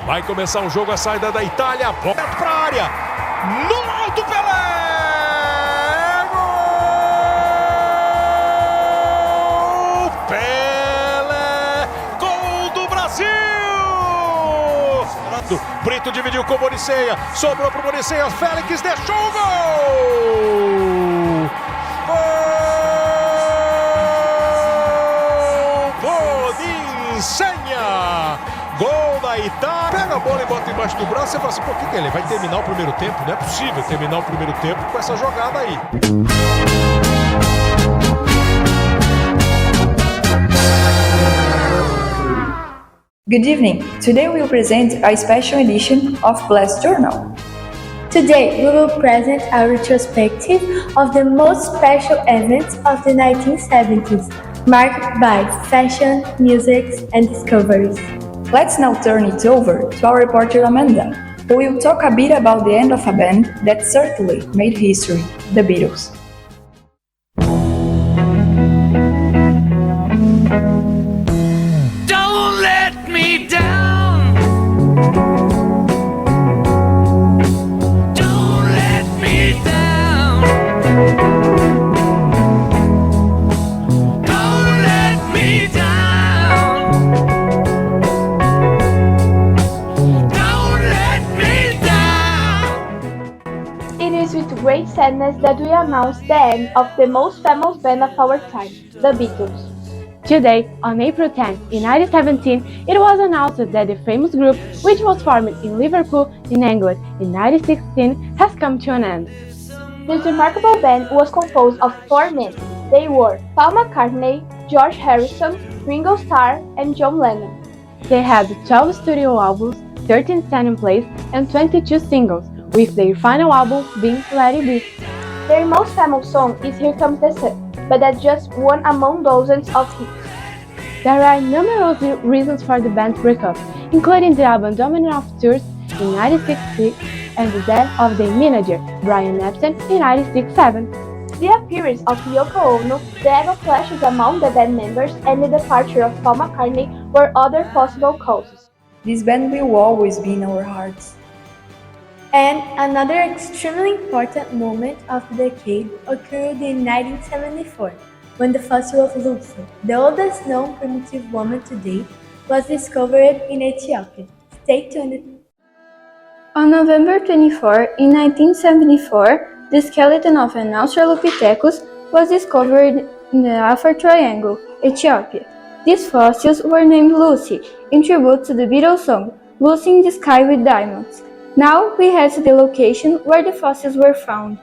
Vai começar o jogo, a saída da Itália. Volta para a área. No alto, Pelé! Gol! Pelé! Gol do Brasil! Brito dividiu com o Boniceia. Sobrou para o Boniceia. Félix deixou o gol! Gol! Boniceia! Gol da Itália. Pega a bola e bota embaixo do braço e fala assim, por que ele vai terminar o primeiro tempo? Não é possível terminar o primeiro tempo com essa jogada aí. Good evening. Today we will present a special edition of Blast Journal. Today we will present a retrospective of the most special events of the 1970s, marked by fashion, music, and discoveries. Let's now turn it over to our reporter Amanda, who will talk a bit about the end of a band that certainly made history, the Beatles. Don't let me down. Don't let me down. Don't let me down. Don't let me down. It is with great sadness that we announce the end of the most famous band of our time, the Beatles. Today, on April 10, in 1917, it was announced that the famous group, which was formed in Liverpool, in England, in 1916, has come to an end. This remarkable band was composed of 4 men. They were Paul McCartney, George Harrison, Ringo Starr, and John Lennon. They had 12 studio albums, 13 standing plays, and 22 singles, with their final album being Let It Be. Their most famous song is Here Comes the Sun, but that's just one among dozens of hits. There are numerous reasons for the band's breakup, including the abandonment of tours in 1966 and the death of their manager, Brian Epstein, in 1967. The appearance of Yoko Ono, the ego clashes among the band members, and the departure of Paul McCartney were other possible causes. This band will always be in our hearts. And another extremely important moment of the decade occurred in 1974, when the fossil of Lucy, the oldest known primitive woman to date, was discovered in Ethiopia. Stay tuned. On November 24, in 1974, the skeleton of an Australopithecus was discovered in the Alfa Triangle, Ethiopia. These fossils were named Lucy, in tribute to the Beatles song, Lucy in the Sky with Diamonds. Now we head to the location where the fossils were found.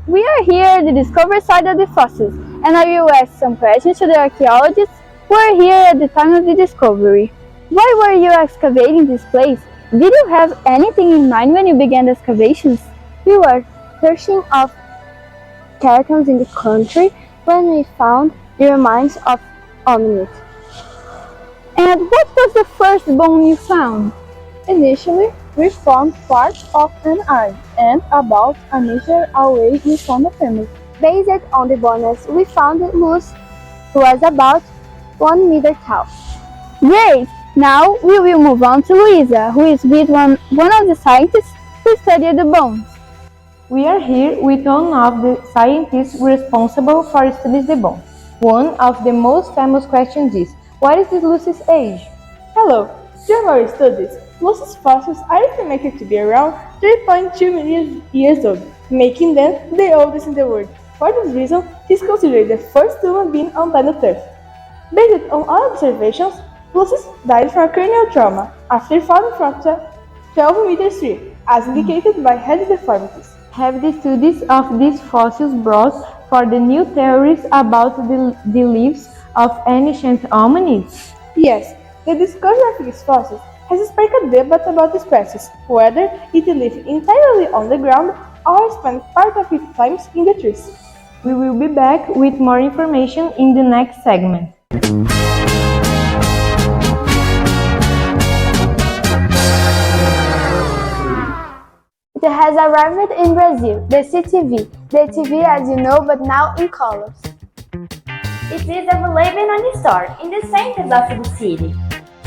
We are here at the discovery site of the fossils, and I will ask some questions to the archaeologists who were here at the time of the discovery. Why were you excavating this place? Did you have anything in mind when you began the excavations? We were searching of cartons in the country when we found the remains of hominids. And what was the first bone you found? Initially, we found parts of an arm, and about a meter away we found a femur. Based on the bones, we found Lucy, who was about 1 meter tall. Great! Now we will move on to Luisa, who is with one of the scientists who studied the bones. We are here with one of the scientists responsible for studying the bones. One of the most famous questions is, what is Lucy's age? Hello! During our studies, Lucy's fossils are estimated to be around 3.2 million years old, making them the oldest in the world. For this reason, she is considered the first human being on planet Earth. Based on our observations, Lucy died from a cranial trauma after falling from a 12-meter tree, as indicated by head deformities. Have the studies of these fossils brought for the new theories about the lives of ancient hominids? Yes, the discovery of these fossils has sparked a debate about the species, whether it lived entirely on the ground or spent part of its time in the trees. We will be back with more information in the next segment. It has arrived in Brazil, the CTV. The TV as you know, but now in colors. It is available on the store in the center of the city.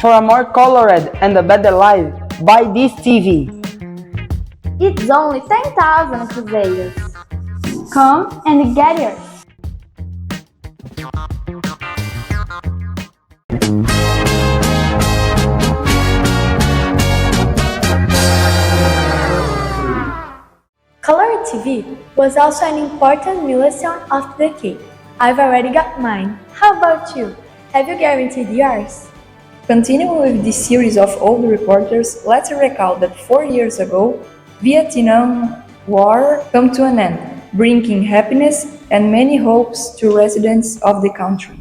For a more colored and a better life, buy this TV. It's only 10,000 cruzeiros. Come and get yours. Color TV was also an important milestone of the decade. I've already got mine. How about you? Have you guaranteed yours? Continuing with this series of old reporters, let's recall that 4 years ago, Vietnam War came to an end, bringing happiness and many hopes to residents of the country.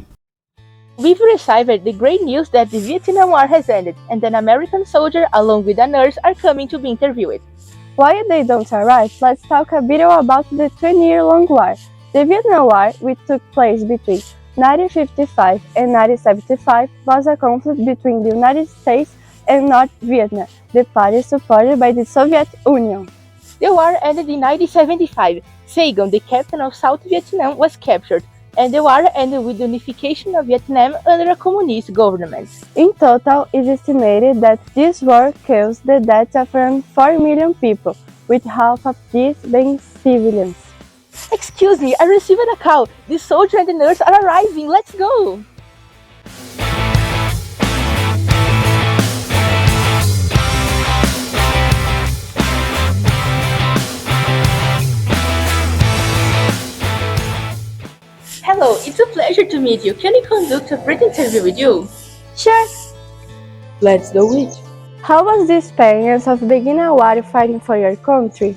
We've received the great news that the Vietnam War has ended and an American soldier along with a nurse are coming to be interviewed. While they don't arrive, let's talk a bit about the 20-year-long war. The Vietnam War, which took place between 1955 and 1975, was a conflict between the United States and North Vietnam, the party supported by the Soviet Union. The war ended in 1975. Saigon, the capital of South Vietnam, was captured, and the war ended with the unification of Vietnam under a communist government. In total, it is estimated that this war caused the deaths of around 4 million people, with half of these being civilians. Excuse me, I received a call. The soldier and the nurse are arriving. Let's go! Hello, it's a pleasure to meet you. Can I conduct a brief interview with you? Sure. Let's do it. How was the experience of beginning a war fighting for your country?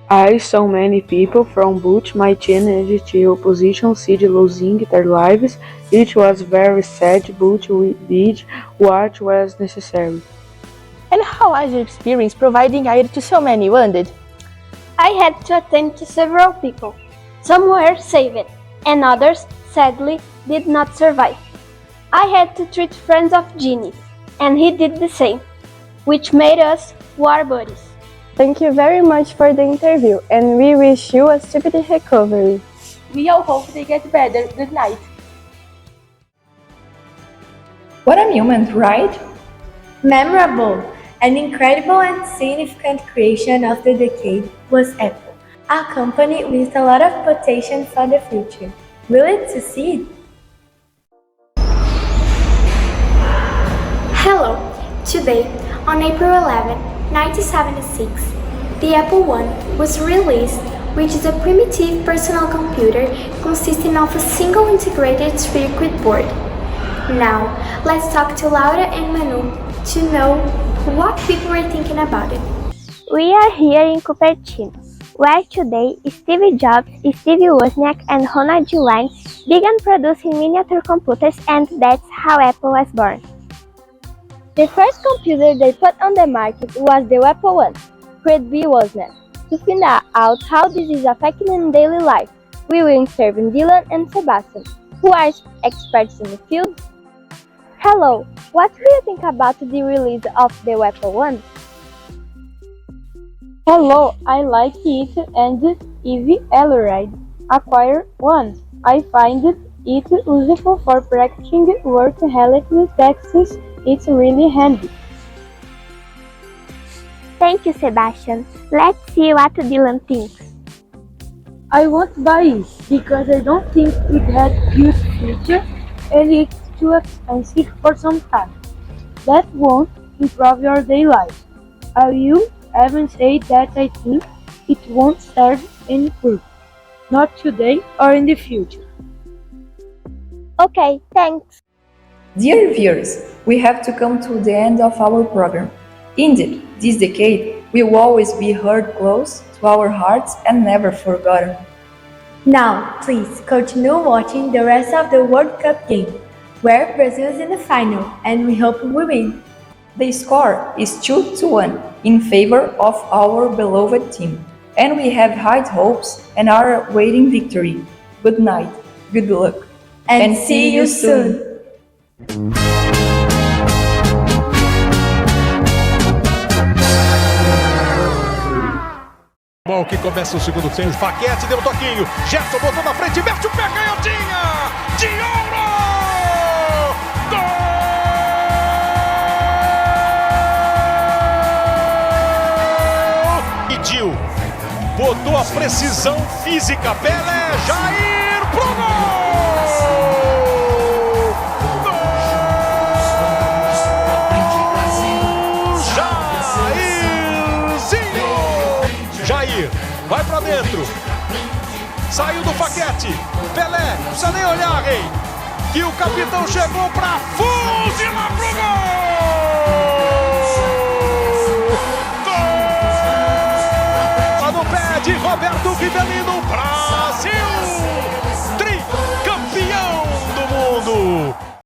I saw many people from both my team and the opposition side losing their lives. It was very sad, but we did what was necessary. And how was your experience providing aid to so many wounded? I had to attend to several people. Some were saved, and others, sadly, did not survive. I had to treat friends of Ginny, and he did the same, which made us war buddies. Thank you very much for the interview, and we wish you a speedy recovery. We all hope they get better. Good night. What a moment, right? Memorable! An incredible and significant creation of the decade was Apple, a company with a lot of potential for the future. Will it succeed? Hello! Today, on April 11, 1976, the Apple I was released, which is a primitive personal computer consisting of a single integrated circuit board. Now, let's talk to Laura and Manu to know what people are thinking about it. We are here in Cupertino, where today Steve Jobs, Steve Wozniak, and Ronald Reagan began producing miniature computers, and that's how Apple was born. The first computer they put on the market was the Apple I, created by Wozniak. To find out how this is affecting in daily life, we will interview Dylan and Sebastian, who are experts in the field. Hello, what do you think about the release of the Apple I? Hello, I like it and Eve Elroyd acquired one. I find it useful for practicing work-related tasks. It's really handy. Thank you, Sebastian. Let's see what Dylan thinks. I won't buy it because I don't think it has good features and it's too expensive for some time. That won't improve your daily life. I will even say that I think it won't serve any purpose. Not today or in the future. Okay, thanks. Dear viewers, we have to come to the end of our program. Indeed, this decade will always be held close to our hearts and never forgotten. Now, please continue watching the rest of the World Cup game, where Brazil is in the final, and we hope we win. The score is 2-1 in favor of our beloved team, and we have high hopes and are awaiting victory. Good night, good luck, and see you soon! Bom, que começa o segundo tempo, Faquete deu um toquinho, Gerson botou na frente, mete o pé, canhotinha, de ouro! Gol! botou a precisão física. Pelé, Jair, pro gol! Jair, vai pra dentro. Saiu do faquete. Pelé, não precisa nem olhar, rei. Que o capitão chegou pra fuzilar pro gol! Gol! Lá no pé de Roberto Rivelino.